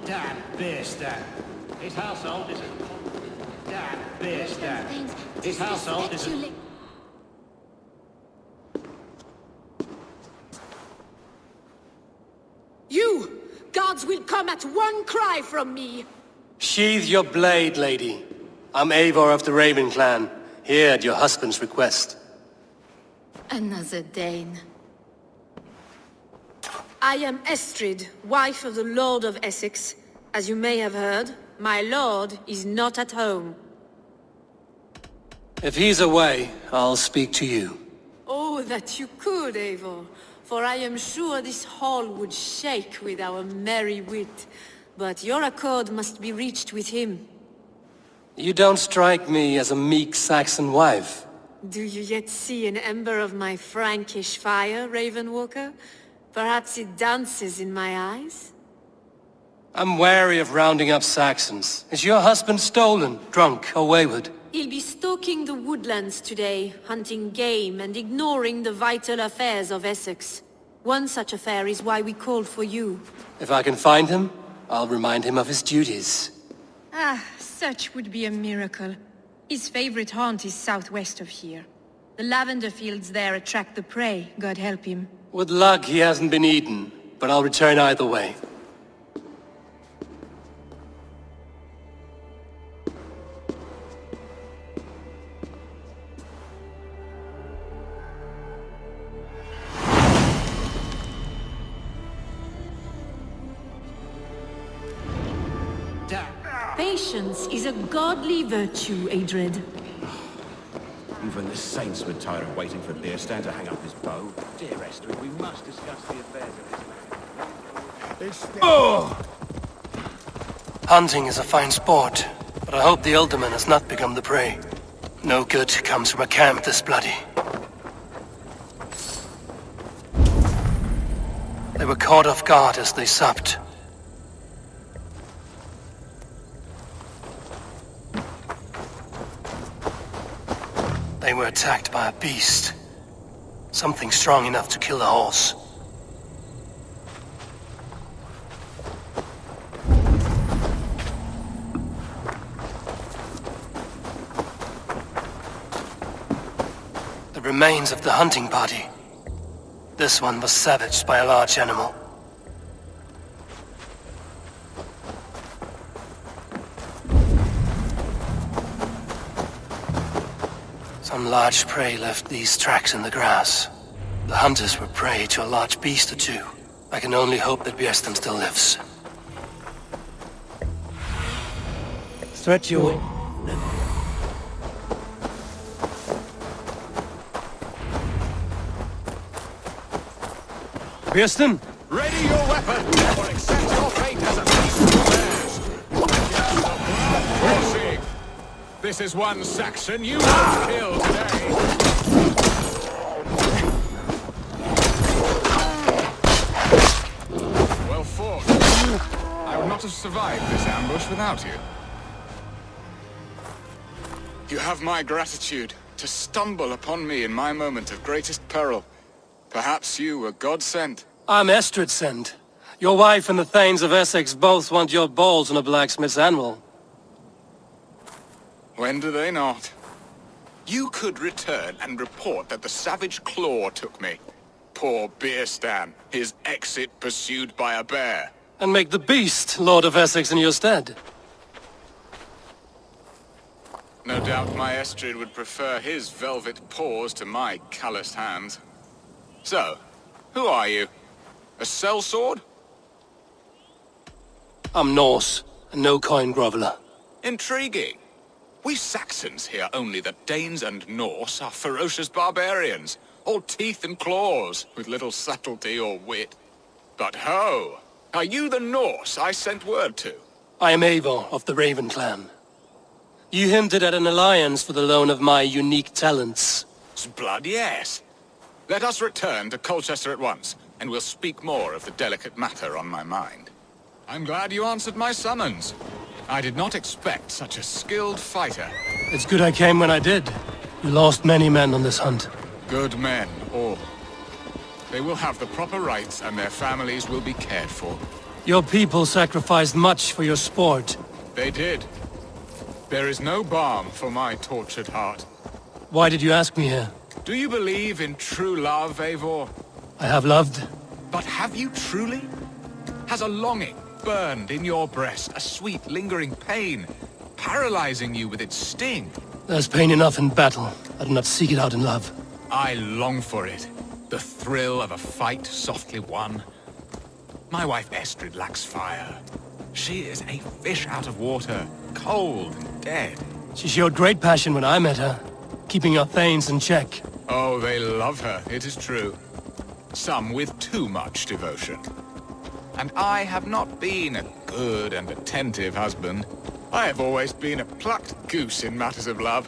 Dan Birstan. His household is a... Dan Birstan. His household is a... You! Guards will come at one cry from me! Sheathe your blade, lady. I'm Eivor of the Raven Clan, here at your husband's request. Another Dane. I am Estrid, wife of the Lord of Essex. As you may have heard, my lord is not at home. If he's away, I'll speak to you. Oh, that you could, Eivor. For I am sure this hall would shake with our merry wit. But your accord must be reached with him. You don't strike me as a meek Saxon wife. Do you yet see an ember of my Frankish fire, Ravenwalker? Perhaps it dances in my eyes? I'm wary of rounding up Saxons. Is your husband stolen, drunk, or wayward? He'll be stalking the woodlands today, hunting game and ignoring the vital affairs of Essex. One such affair is why we called for you. If I can find him, I'll remind him of his duties. Ah, such would be a miracle. His favorite haunt is southwest of here. The lavender fields there attract the prey, God help him. With luck, he hasn't been eaten, but I'll return either way. Patience is a godly virtue, Adred. Even the saints would tire of waiting for Birstan to hang up his bow. Dear Esther, we must discuss the affairs of this man. Oh! Hunting is a fine sport, but I hope the alderman has not become the prey. No good comes from a camp this bloody. They were caught off guard as they supped. They were attacked by a beast. Something strong enough to kill a horse. The remains of the hunting party. This one was savaged by a large animal. Some large prey left these tracks in the grass. The hunters were prey to a large beast or two. I can only hope that Birstan still lives. Stretch your... Birstan? Ready your weapon, or accept your fate as a beast of theirs. This is one Saxon you won't kill today. Well fought. I would not have survived this ambush without you. You have my gratitude to stumble upon me in my moment of greatest peril. Perhaps you were God-sent. I'm Estrid sent. Your wife and the Thanes of Essex both want your balls on a blacksmith's anvil. When do they not? You could return and report that the savage claw took me. Poor Birstan, his exit pursued by a bear. And make the beast Lord of Essex in your stead. No doubt my Estrid would prefer his velvet paws to my calloused hands. So, who are you? A sellsword? I'm Norse, and no coin groveler. Intriguing. We Saxons hear only that Danes and Norse are ferocious barbarians, all teeth and claws, with little subtlety or wit. But ho! Are you the Norse I sent word to? I am Eivor of the Raven Clan. You hinted at an alliance for the loan of my unique talents. Blood, yes. Let us return to Colchester at once, and we'll speak more of the delicate matter on my mind. I'm glad you answered my summons. I did not expect such a skilled fighter. It's good I came when I did. You lost many men on this hunt. Good men, all. They will have the proper rights, and their families will be cared for. Your people sacrificed much for your sport. They did. There is no balm for my tortured heart. Why did you ask me here? Do you believe in true love, Eivor? I have loved. But have you truly? Has a longing burned in your breast, a sweet, lingering pain, paralyzing you with its sting? There's pain enough in battle. I do not seek it out in love. I long for it. The thrill of a fight softly won. My wife Estrid lacks fire. She is a fish out of water, cold and dead. She showed great passion when I met her, keeping your thanes in check. Oh, they love her, it is true. Some with too much devotion. And I have not been a good and attentive husband. I have always been a plucked goose in matters of love.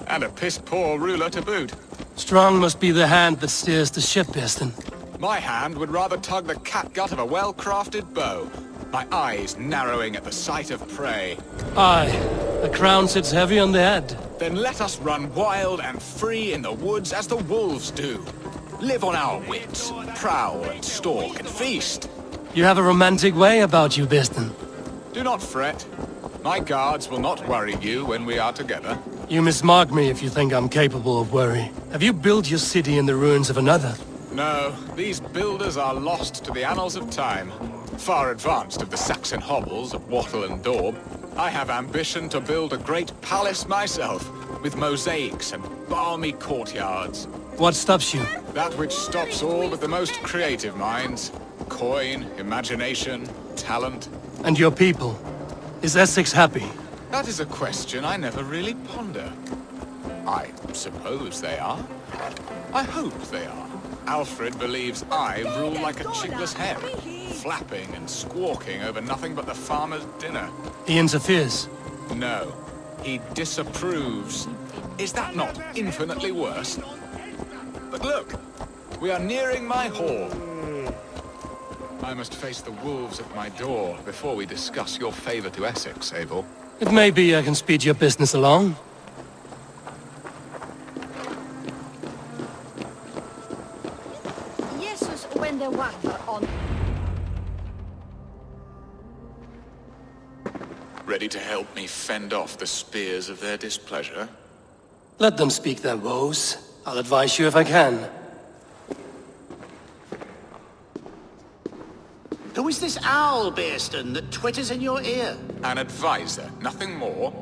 And a piss-poor ruler to boot. Strong must be the hand that steers the ship, Birston. My hand would rather tug the catgut of a well-crafted bow. My eyes narrowing at the sight of prey. Aye, a crown sits heavy on the head. Then let us run wild and free in the woods as the wolves do. Live on our wits, prowl and stalk and feast. You have a romantic way about you, Birston. Do not fret. My guards will not worry you when we are together. You mismark me if you think I'm capable of worry. Have you built your city in the ruins of another? No, these builders are lost to the annals of time. Far advanced of the Saxon hovels of Wattle and Daub, I have ambition to build a great palace myself, with mosaics and balmy courtyards. What stops you? That which stops all but the most creative minds. Coin, imagination, talent. And your people? Is Essex happy? That is a question I never really ponder. I suppose they are. I hope they are. Alfred believes I rule like a chickless hen, flapping and squawking over nothing but the farmer's dinner. He interferes? No, he disapproves. Is that not infinitely worse? But look, we are nearing my hall. I must face the wolves at my door before we discuss your favor to Essex, Eivor. It may be I can speed your business along. Jesus, when the water on. Ready to help me fend off the spears of their displeasure? Let them speak their woes. I'll advise you if I can. Who is this owl, Birston, that twitters in your ear? An advisor, nothing more.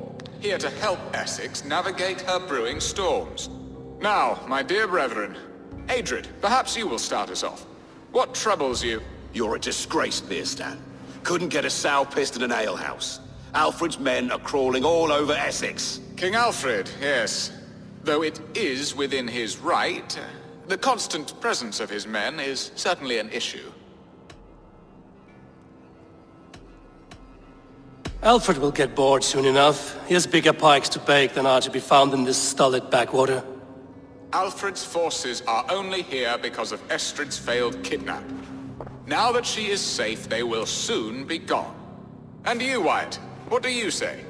Here to help Essex navigate her brewing storms. Now, my dear brethren, Adrid, perhaps you will start us off. What troubles you? You're a disgrace, Birstan. Couldn't get a sow pissed in an alehouse. Alfred's men are crawling all over Essex. King Alfred, yes. Though it is within his right, the constant presence of his men is certainly an issue. Alfred will get bored soon enough. He has bigger pikes to bake than are to be found in this stolid backwater. Alfred's forces are only here because of Estrid's failed kidnap. Now that she is safe, they will soon be gone. And you, Wyatt, what do you say?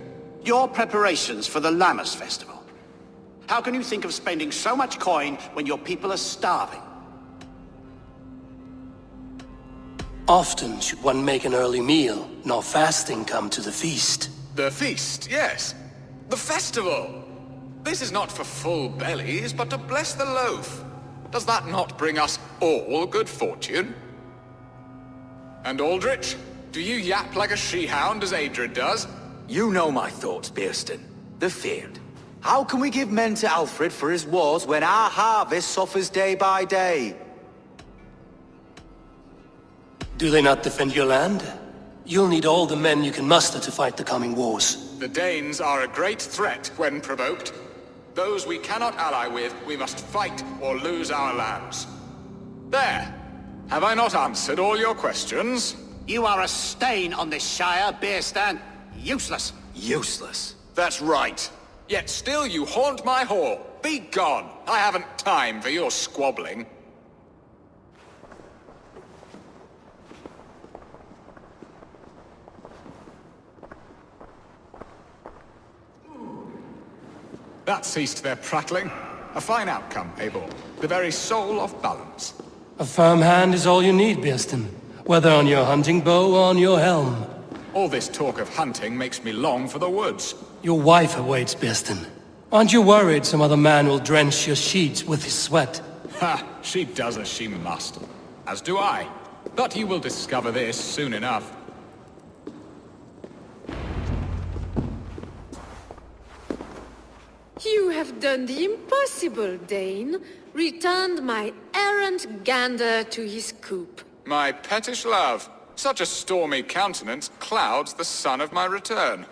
Your preparations for the Lammas Festival. How can you think of spending so much coin when your people are starving? Often should one make an early meal, nor fasting come to the feast. The feast, yes. The festival. This is not for full bellies, but to bless the loaf. Does that not bring us all good fortune? And Aldrich, do you yap like a she-hound as Adrid does? You know my thoughts, Birston. The feared. How can we give men to Alfred for his wars when our harvest suffers day by day? Do they not defend your land? You'll need all the men you can muster to fight the coming wars. The Danes are a great threat when provoked. Those we cannot ally with, we must fight or lose our lands. There! Have I not answered all your questions? You are a stain on this Shire, Birstan. Useless. Useless. That's right. Yet still you haunt my hall. Be gone! I haven't time for your squabbling. That ceased their prattling. A fine outcome, Eivor. The very soul of balance. A firm hand is all you need, Birston. Whether on your hunting bow or on your helm. All this talk of hunting makes me long for the woods. Your wife awaits, Birston. Aren't you worried some other man will drench your sheets with his sweat? Ha! She does as she must. As do I. But you will discover this soon enough. You have done the impossible, Dane. Returned my errant gander to his coop. My pettish love. Such a stormy countenance clouds the sun of my return.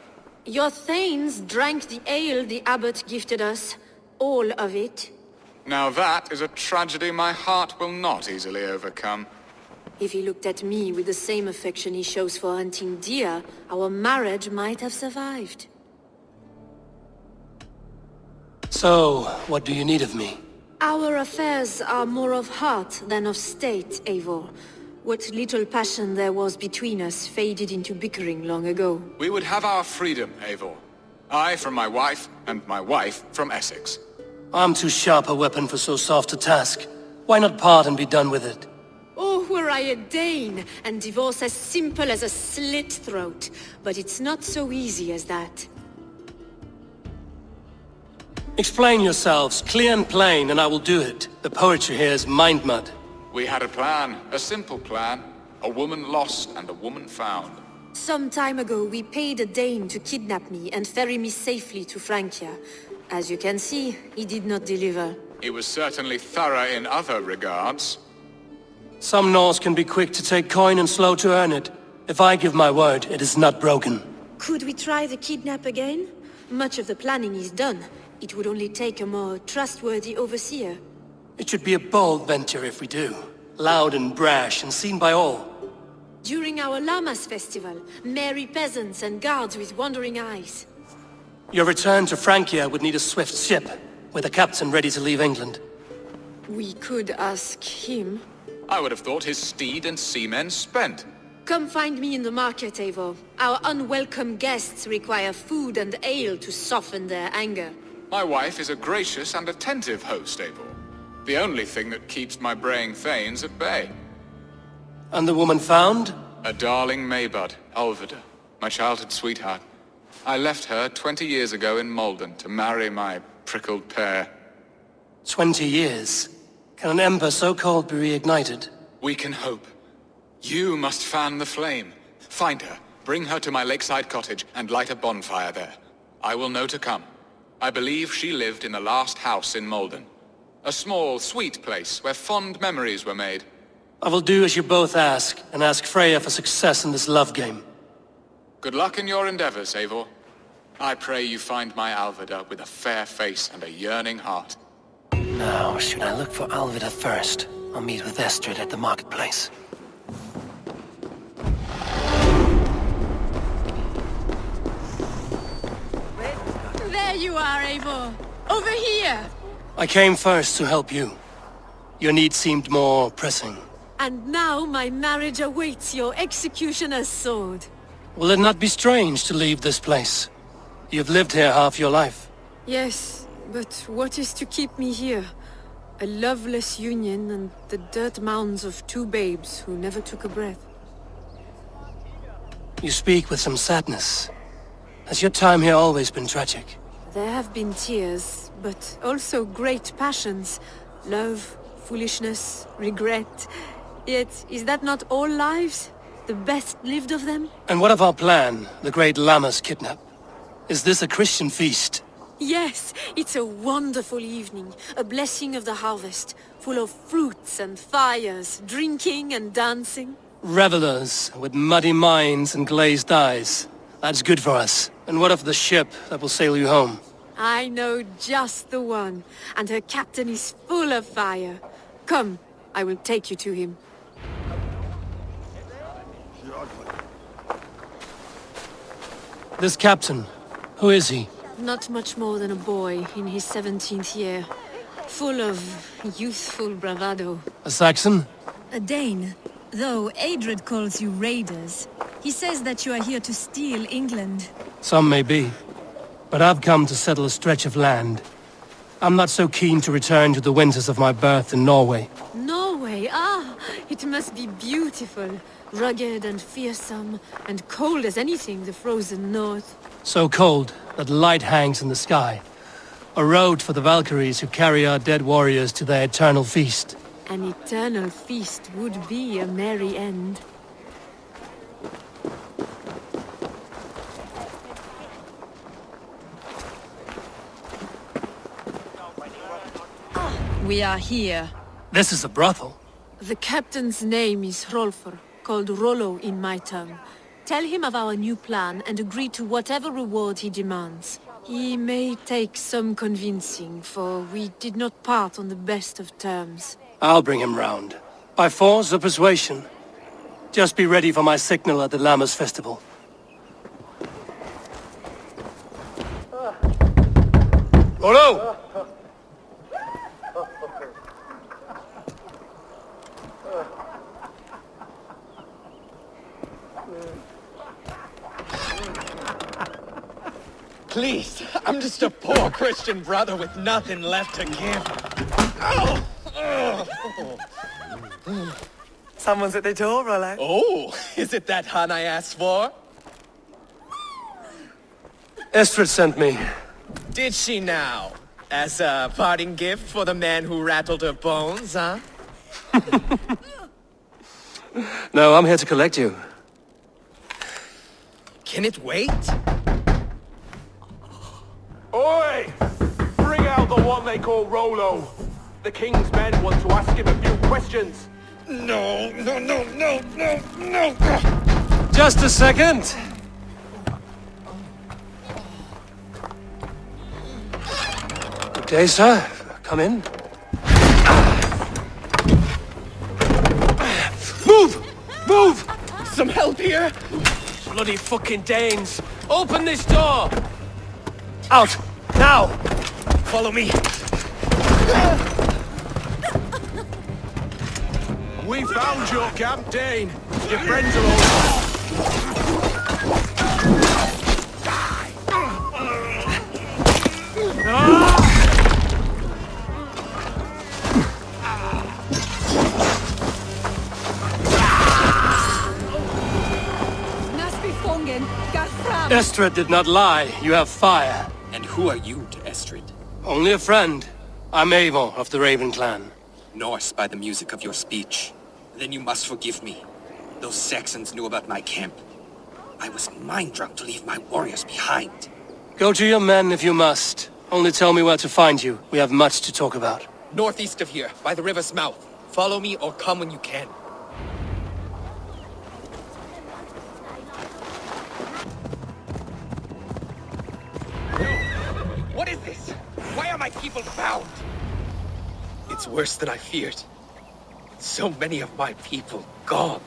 Your thanes drank the ale the abbot gifted us. All of it. Now that is a tragedy my heart will not easily overcome. If he looked at me with the same affection he shows for hunting deer, our marriage might have survived. So, what do you need of me? Our affairs are more of heart than of state, Eivor. What little passion there was between us faded into bickering long ago. We would have our freedom, Eivor. I from my wife, and my wife from Essex. I'm too sharp a weapon for so soft a task. Why not part and be done with it? Oh, were I a Dane, and divorce as simple as a slit throat. But it's not so easy as that. Explain yourselves, clear and plain, and I will do it. The poetry here is mind mud. We had a plan, a simple plan. A woman lost and a woman found. Some time ago, we paid a Dane to kidnap me and ferry me safely to Francia. As you can see, he did not deliver. He was certainly thorough in other regards. Some Norse can be quick to take coin and slow to earn it. If I give my word, it is not broken. Could we try the kidnap again? Much of the planning is done. It would only take a more trustworthy overseer. It should be a bold venture if we do. Loud and brash and seen by all. During our Llamas festival, merry peasants and guards with wandering eyes. Your return to Francia would need a swift ship, with a captain ready to leave England. We could ask him. I would have thought his steed and seamen spent. Come find me in the market, Eivor. Our unwelcome guests require food and ale to soften their anger. My wife is a gracious and attentive host, Eivor. The only thing that keeps my braying thanes at bay. And the woman found? A darling Maybud, Alvida, my childhood sweetheart. I left her 20 years ago in Malden to marry my prickled pear. 20 years? Can an ember so cold be reignited? We can hope. You must fan the flame. Find her, bring her to my lakeside cottage, and light a bonfire there. I will know to come. I believe she lived in the last house in Malden. A small, sweet place where fond memories were made. I will do as you both ask, and ask Freya for success in this love game. Good luck in your endeavors, Eivor. I pray you find my Alvida with a fair face and a yearning heart. Now, should I look for Alvida first? I'll meet with Estrid at the marketplace. There you are, Eivor. Over here! I came first to help you. Your need seemed more pressing. And now my marriage awaits your executioner's sword. Will it not be strange to leave this place? You've lived here half your life. Yes, but what is to keep me here? A loveless union and the dirt mounds of two babes who never took a breath. You speak with some sadness. Has your time here always been tragic? There have been tears, but also great passions. Love, foolishness, regret. Yet, is that not all lives? The best lived of them? And what of our plan, the great Llamas kidnap? Is this a Christian feast? Yes, it's a wonderful evening. A blessing of the harvest, full of fruits and fires, drinking and dancing. Revelers with muddy minds and glazed eyes. That's good for us. And what of the ship that will sail you home? I know just the one, and her captain is full of fire. Come, I will take you to him. This captain, who is he? Not much more than a boy in his 17th year. Full of youthful bravado. A Saxon? A Dane. Though Adred calls you raiders. He says that you are here to steal England. Some may be. But I've come to settle a stretch of land. I'm not so keen to return to the winters of my birth in Norway. Norway, ah! It must be beautiful, rugged and fearsome, and cold as anything the frozen north. So cold that light hangs in the sky. A road for the Valkyries who carry our dead warriors to their eternal feast. An eternal feast would be a merry end. We are here. This is a brothel. The captain's name is Hrolfr, called Rollo in my tongue. Tell him of our new plan and agree to whatever reward he demands. He may take some convincing, for we did not part on the best of terms. I'll bring him round. By force or persuasion. Just be ready for my signal at the Lammas festival. Rollo! Please, I'm just a poor Christian brother with nothing left to give. Someone's at the door, Rollo. Oh, is it that hun I asked for? Estrid sent me. Did she now? As a parting gift for the man who rattled her bones, huh? No, I'm here to collect you. Can it wait? Oi! Bring out the one they call Rollo. The king's men want to ask him a few questions. No. Just a second. Good day, sir. Come in. Move! Some help here? Bloody fucking Danes! Open this door! Out! Now! Follow me. We found your camp, Dane. Your friends are all... Estrid did not lie. You have fire. And who are you to Estrid? Only a friend. I'm Avon of the Raven clan. Norse by the music of your speech. Then you must forgive me. Those Saxons knew about my camp. I was mind-drunk to leave my warriors behind. Go to your men if you must. Only tell me where to find you. We have much to talk about. Northeast of here, by the river's mouth. Follow me or come when you can. What is this? Why are my people bound? It's worse than I feared. So many of my people gone.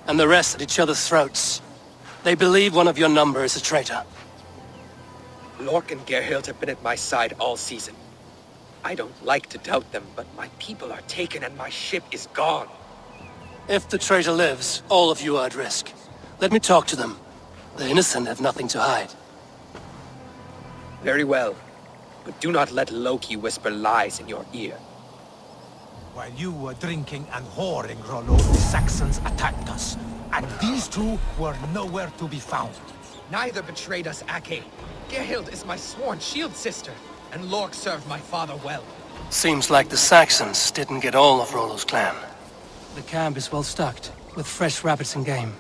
And the rest at each other's throats. They believe one of your number is a traitor. Lork and Gerhild have been at my side all season. I don't like to doubt them, but my people are taken and my ship is gone. If the traitor lives, all of you are at risk. Let me talk to them. The innocent have nothing to hide. Very well. But do not let Loki whisper lies in your ear. While you were drinking and whoring, Rollo, the Saxons attacked us. And these two were nowhere to be found. Neither betrayed us, Ake. Gerhild is my sworn shield sister, and Lork served my father well. Seems like the Saxons didn't get all of Rollo's clan. The camp is well stocked, with fresh rabbits and game.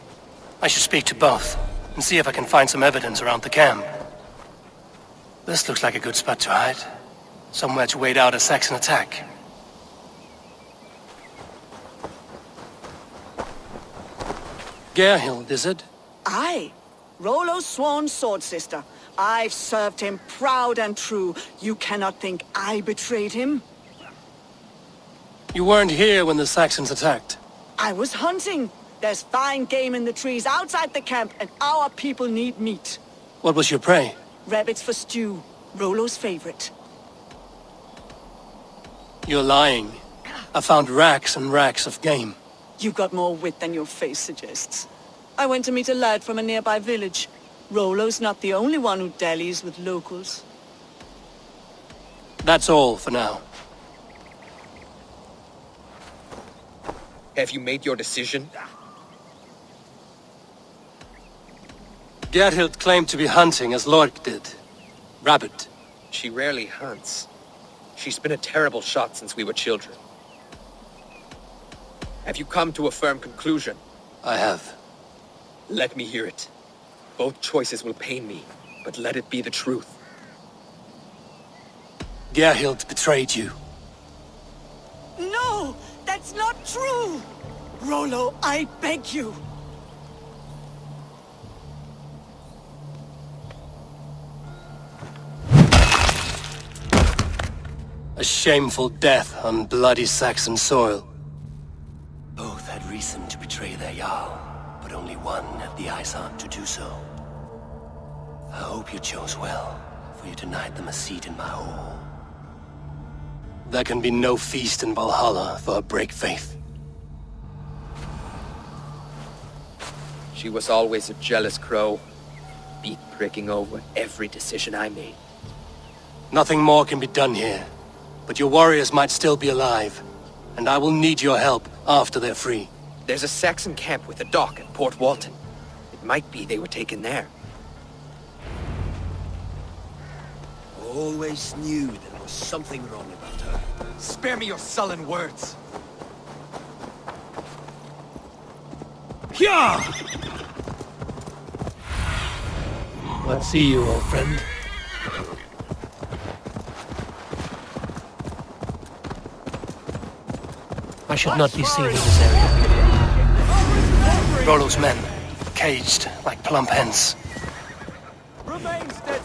I should speak to both, and see if I can find some evidence around the camp. This looks like a good spot to hide. Somewhere to wait out a Saxon attack. Gerhild, is it? Aye. Rollo's sworn sword sister. I've served him proud and true. You cannot think I betrayed him? You weren't here when the Saxons attacked. I was hunting. There's fine game in the trees outside the camp, and our people need meat. What was your prey? Rabbits for stew. Rollo's favorite. You're lying. I found racks and racks of game. You got more wit than your face suggests. I went to meet a lad from a nearby village. Rollo's not the only one who dallies with locals. That's all for now. Have you made your decision? Gerhild claimed to be hunting as Lork did. Rabbit. She rarely hunts. She's been a terrible shot since we were children. Have you come to a firm conclusion? I have. Let me hear it. Both choices will pain me, but let it be the truth. Gerhild betrayed you. No! That's not true! Rollo, I beg you! A shameful death on bloody Saxon soil. Both had reason to betray their Jarl, but only one had the eyes on to do so. I hope you chose well, for you denied them a seat in my hall. There can be no feast in Valhalla for a break faith. She was always a jealous crow, beak-pricking over every decision I made. Nothing more can be done here, but your warriors might still be alive, and I will need your help after they're free. There's a Saxon camp with a dock at Port Walton. It might be they were taken there. Always knew there was something wrong about her. Spare me your sullen words. Let's see you, old friend. I should not be seen in this area. Rollo's men, caged like plump hens. Remain steady.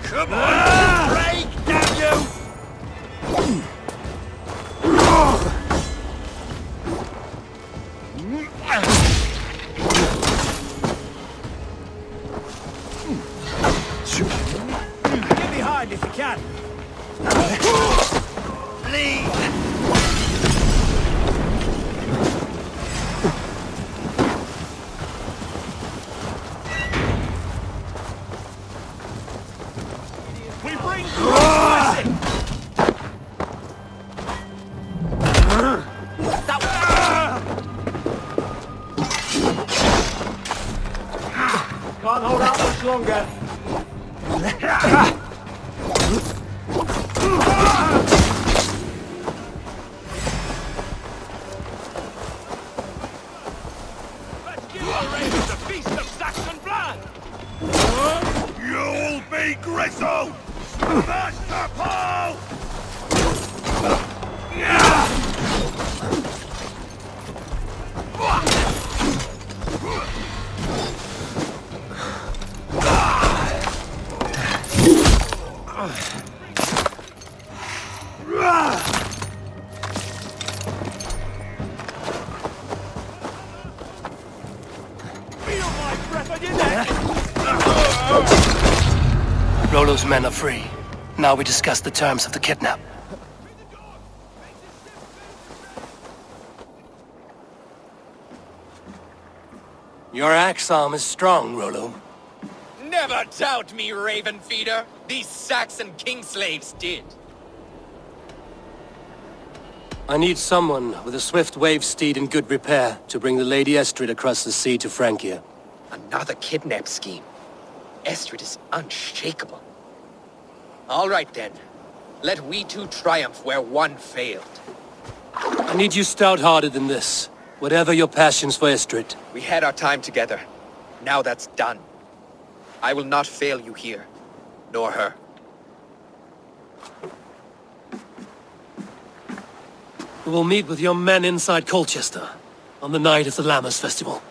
Come on! Break, damn you! Get behind if you can. Lead! Can't hold out much longer. Let's give our raiders a feast of Saxon blood! You'll be gristle! Smash the pole! Feel my breath on your neck! Rollo's men are free. Now we discuss the terms of the kidnap. Your axe arm is strong, Rollo. Never doubt me, Raven Feeder. These Saxon king slaves did. I need someone with a swift wave steed in good repair to bring the Lady Estrid across the sea to Francia. Another kidnap scheme. Estrid is unshakable. All right then. Let we two triumph where one failed. I need you stout-hearted than this. Whatever your passions for Estrid. We had our time together. Now that's done. I will not fail you here. Nor her. We will meet with your men inside Colchester on the night of the Lammas Festival.